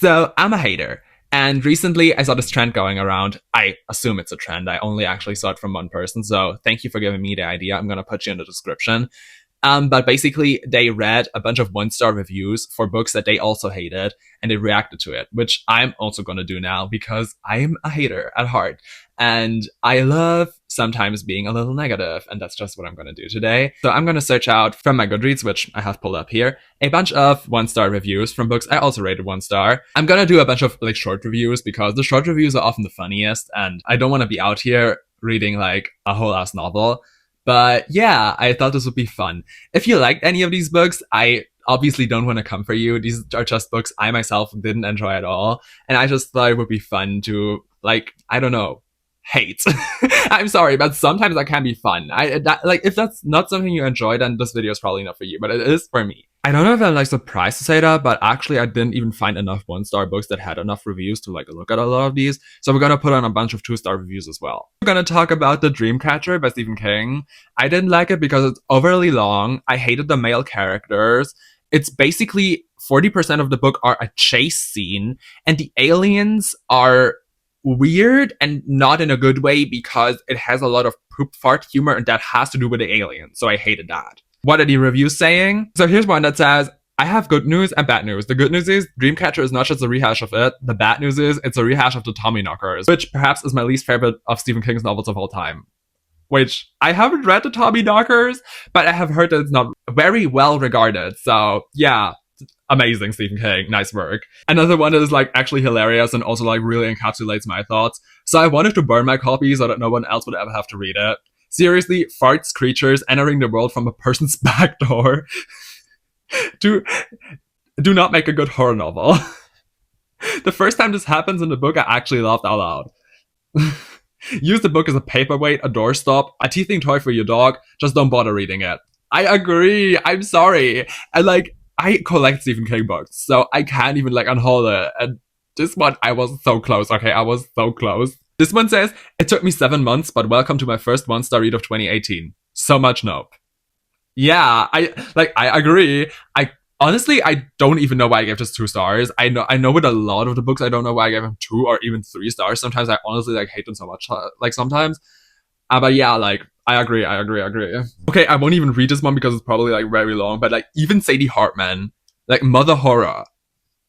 So I'm a hater. And recently I saw this trend going around. I assume it's a trend. I only actually saw it from one person. So thank you for giving me the idea. I'm going to put you in the description. But basically, they read a bunch of one-star reviews for books that they also hated, and they reacted to it, which I'm also going to do now because I'm a hater at heart. And I love sometimes being a little negative, and that's just what I'm going to do today. So I'm going to search out from my Goodreads, which I have pulled up here, a bunch of one-star reviews from books I also rated one star. I'm going to do a bunch of like short reviews because the short reviews are often the funniest, and I don't want to be out here reading like a whole ass novel. But yeah, I thought this would be fun. If you liked any of these books, I obviously don't want to come for you. These are just books I myself didn't enjoy at all. And I just thought it would be fun to, like, I don't know, hate. I'm sorry, but sometimes that can be fun. If that's not something you enjoy, then this video is probably not for you, but it is for me. I don't know if I'm like surprised to say that, but actually I didn't even find enough one-star books that had enough reviews to like look at a lot of these. So we're gonna put on a bunch of two-star reviews as well. We're gonna talk about The Dreamcatcher by Stephen King. I didn't like it because it's overly long. I hated the male characters. It's basically 40% of the book are a chase scene, and the aliens are weird and not in a good way because it has a lot of poop fart humor, and that has to do with the aliens. So I hated that. What are the reviews saying? So here's one that says, I have good news and bad news. The good news is Dreamcatcher is not just a rehash of it. The bad news is it's a rehash of the Tommyknockers, which perhaps is my least favorite of Stephen King's novels of all time. Which I haven't read the Tommyknockers, but I have heard that it's not very well regarded. So yeah, amazing Stephen King, nice work. Another one that is like actually hilarious and also like really encapsulates my thoughts. So I wanted to burn my copy so that no one else would ever have to read it. Seriously, farts creatures entering the world from a person's back door do not make a good horror novel. The first time this happens in the book, I actually laughed out loud. Use the book as a paperweight, a doorstop, a teething toy for your dog. Just don't bother reading it. I agree. I'm sorry. I collect Stephen King books, so I can't even like unhaul it. And this one, I was so close. Okay, I was so close. This one says, it took me 7 months, but welcome to my first one-star read of 2018. So much nope. Yeah, I agree. Honestly, I don't even know why I gave this 2 stars. I know with a lot of the books, I don't know why I gave them 2 or even 3 stars. Sometimes I honestly like hate them so much, like sometimes. But yeah, like, I agree. Okay, I won't even read this one because it's probably like very long, but like even Sadie Hartman, like Mother Horror.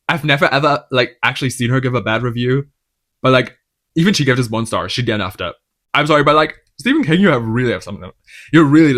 I've never ever like actually seen her give a bad review, but like, even she gave this 1 star. She DNF'd it. I'm sorry, but like, Stephen King, you really did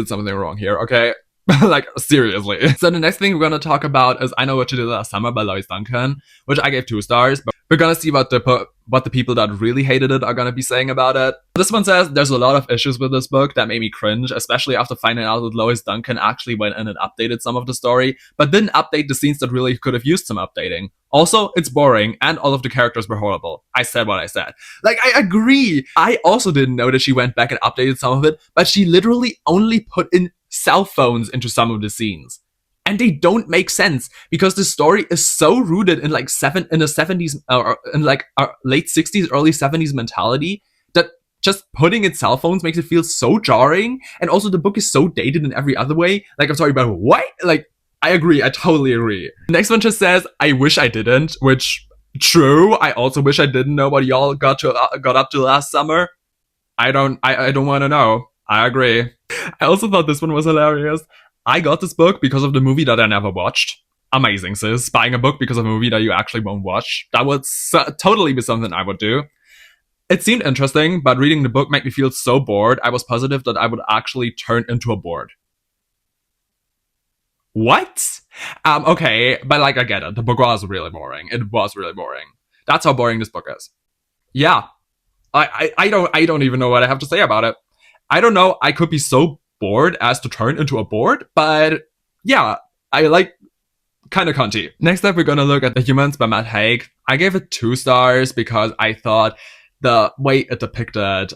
something wrong here, okay? Like, seriously. So the next thing we're gonna talk about is I Know What You Did Last Summer by Lois Duncan, which I gave 2 stars, but we're gonna see what the people that really hated it are gonna be saying about it. This one says, there's a lot of issues with this book that made me cringe, especially after finding out that Lois Duncan actually went in and updated some of the story, but didn't update the scenes that really could have used some updating. Also, it's boring, and all of the characters were horrible. I said what I said. Like, I agree! I also didn't know that she went back and updated some of it, but she literally only put in cell phones into some of the scenes. And they don't make sense because the story is so rooted in like in the 70s or in like late 60s, early 70s mentality that just putting in cell phones makes it feel so jarring. And also the book is so dated in every other way. Like, I'm sorry, but what? Like, I agree. I totally agree. The next one just says, I wish I didn't, which true. I also wish I didn't know what y'all got up to last summer. I don't want to know. I agree. I also thought this one was hilarious. I got this book because of the movie that I never watched. Amazing, sis. Buying a book because of a movie that you actually won't watch. That would totally be something I would do. It seemed interesting, but reading the book made me feel so bored, I was positive that I would actually turn into a board. What? Okay, but like, I get it. The book was really boring. It was really boring. That's how boring this book is. Yeah. I don't even know what I have to say about it. I don't know. I could be so bored as to turn into a board, but yeah, I like kind of cunty. Next up, we're gonna look at The Humans by Matt Haig. I gave it 2 stars because I thought the way it depicted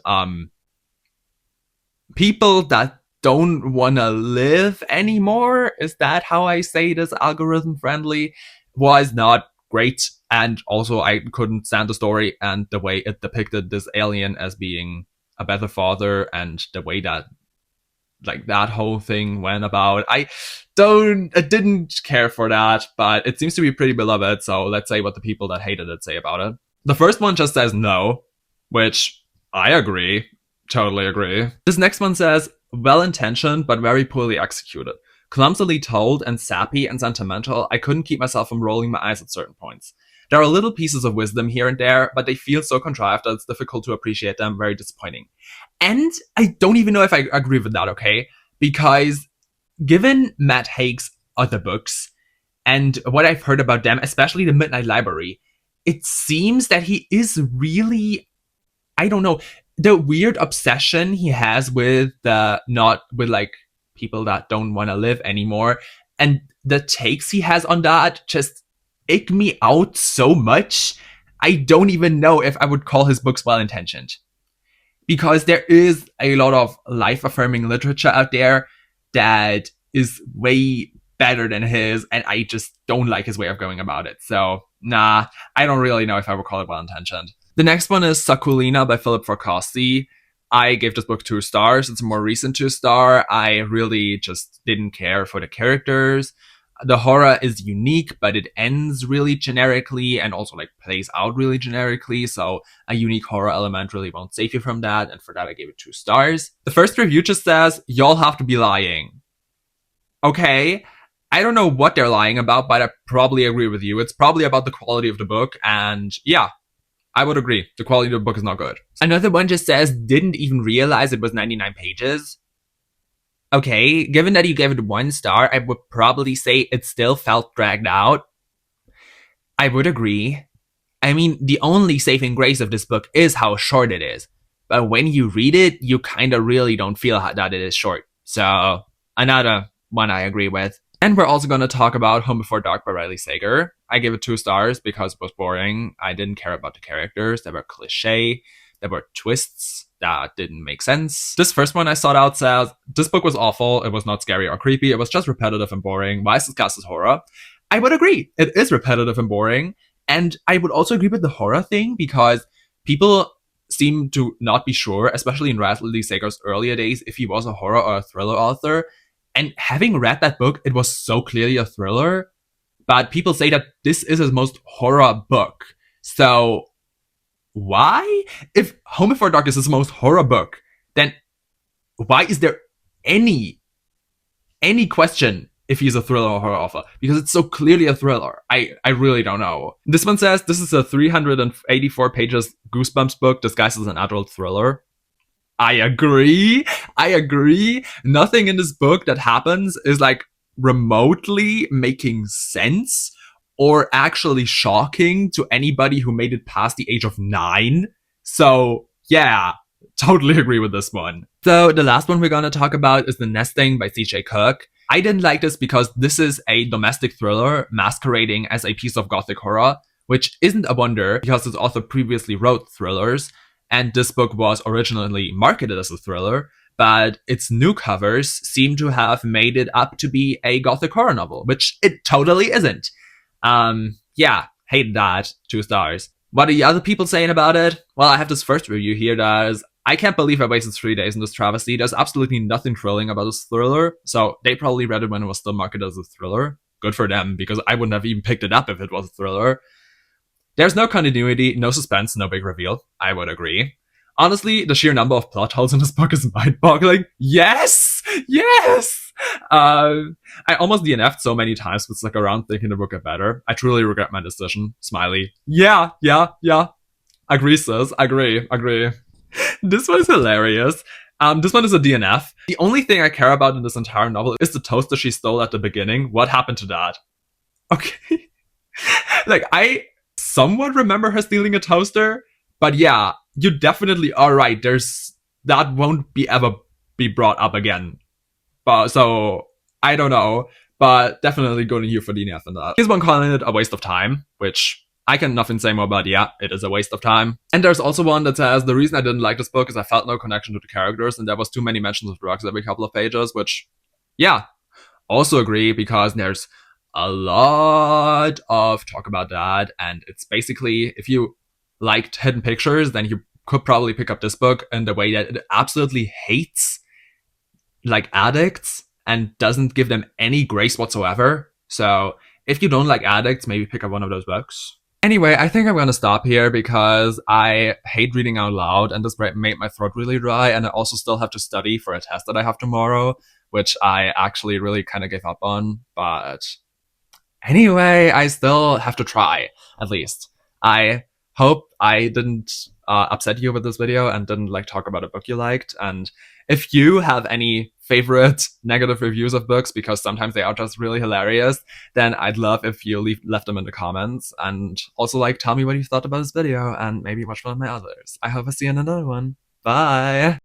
people that don't want to live anymore, is that how I say this algorithm friendly, was not great. And also I couldn't stand the story and the way it depicted this alien as being a better father, and the way that like that whole thing went about. I didn't care for that, but it seems to be pretty beloved, so let's say what the people that hated it say about it. The first one just says no, which I agree. Totally agree. This next one says, well-intentioned, but very poorly executed. Clumsily told and sappy and sentimental, I couldn't keep myself from rolling my eyes at certain points. There are little pieces of wisdom here and there, but they feel so contrived that it's difficult to appreciate them. Very disappointing. And I don't even know if I agree with that, okay? Because given Matt Haig's other books and what I've heard about them, especially the Midnight Library, it seems that he is really, I don't know, the weird obsession he has with not with like people that don't want to live anymore, and the takes he has on that just ick me out so much. I don't even know if I would call his books well-intentioned, because there is a lot of life-affirming literature out there that is way better than his, and I just don't like his way of going about it. So, nah, I don't really know if I would call it well-intentioned. The next one is Sacculina by Philip Fracassi. I gave this book 2 stars. It's a more recent 2-star. I really just didn't care for the characters. The horror is unique, but it ends really generically and also like plays out really generically. So a unique horror element really won't save you from that. And for that, I gave it 2 stars. The first review just says, y'all have to be lying. Okay. I don't know what they're lying about, but I probably agree with you. It's probably about the quality of the book. And yeah, I would agree. The quality of the book is not good. Another one just says, didn't even realize it was 99 pages. Okay, given that you gave it 1 star, I would probably say it still felt dragged out. I would agree. I mean, the only saving grace of this book is how short it is. But when you read it, you kind of really don't feel that it is short. So, another one I agree with. And we're also going to talk about Home Before Dark by Riley Sager. I gave it 2 stars because it was boring. I didn't care about the characters. They were cliche. There were twists that didn't make sense. This first one I sought out says, this book was awful. It was not scary or creepy. It was just repetitive and boring. Why is this cast as horror? I would agree. It is repetitive and boring. And I would also agree with the horror thing, because people seem to not be sure, especially in Riley Sager's earlier days, if he was a horror or a thriller author. And having read that book, it was so clearly a thriller. But people say that this is his most horror book. So why? If Home Before Dark is his most horror book, then why is there any question if he's a thriller or horror author? Because it's so clearly a thriller. I really don't know. This one says, this is a 384 pages Goosebumps book disguised as an adult thriller. I agree. Nothing in this book that happens is like remotely making sense or actually shocking to anybody who made it past the age of 9. So yeah, totally agree with this one. So the last one we're going to talk about is The Nesting by C.J. Cooke. I didn't like this because this is a domestic thriller masquerading as a piece of gothic horror, which isn't a wonder because its author previously wrote thrillers, and this book was originally marketed as a thriller, but its new covers seem to have made it up to be a gothic horror novel, which it totally isn't. Yeah, hate that. 2 stars. What are the other people saying about it? Well, I have this first review here that is, I can't believe I wasted 3 days in this travesty. There's absolutely nothing thrilling about this thriller, so they probably read it when it was still marketed as a thriller. Good for them, because I wouldn't have even picked it up if it was a thriller. There's no continuity, no suspense, no big reveal. I would agree. Honestly, the sheer number of plot holes in this book is mind-boggling. Yes! I almost DNF'd so many times, but stuck around thinking the book got better. I truly regret my decision. Smiley. Yeah. Agree, sis. Agree. This one is hilarious. This one is a DNF. The only thing I care about in this entire novel is the toaster she stole at the beginning. What happened to that? Okay. Like, I somewhat remember her stealing a toaster, but yeah, you definitely are right. That won't ever be brought up again. But so I don't know, but definitely going to you for DNF and that. Here's one calling it a waste of time, which I can nothing say more about. Yeah, it is a waste of time. And there's also one that says, the reason I didn't like this book is I felt no connection to the characters, and there was too many mentions of drugs every couple of pages, which, yeah, also agree, because there's a lot of talk about that, and it's basically, if you liked Hidden Pictures, then you could probably pick up this book in the way that it absolutely hates like addicts and doesn't give them any grace whatsoever. So if you don't like addicts, maybe pick up one of those books. Anyway, I think I'm gonna stop here because I hate reading out loud and this made my throat really dry, and I also still have to study for a test that I have tomorrow, which I actually really kind of gave up on. But anyway, I still have to try, at least. I hope I didn't upset you with this video and didn't like talk about a book you liked. And if you have any favorite negative reviews of books, because sometimes they are just really hilarious, then I'd love if you left them in the comments. And also like tell me what you thought about this video and maybe watch one of my others. I hope I see you in another one. Bye!